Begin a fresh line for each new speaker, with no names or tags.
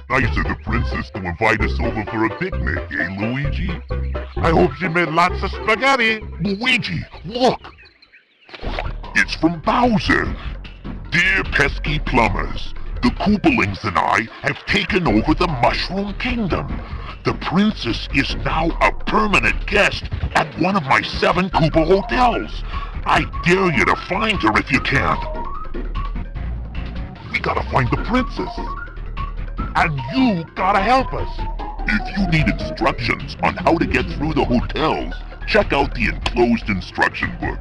Nice of the princess to invite us over for a picnic, eh, Luigi? I hope she made lots of spaghetti. Luigi, look! It's from Bowser. Dear pesky plumbers, the Koopalings and I have taken over the Mushroom Kingdom. The princess is now a permanent guest at one of my 7 Koopa hotels. I dare you to find her if you can. We gotta find the princess. And you gotta help us. If you need instructions on how to get through the hotels, check out the enclosed instruction book.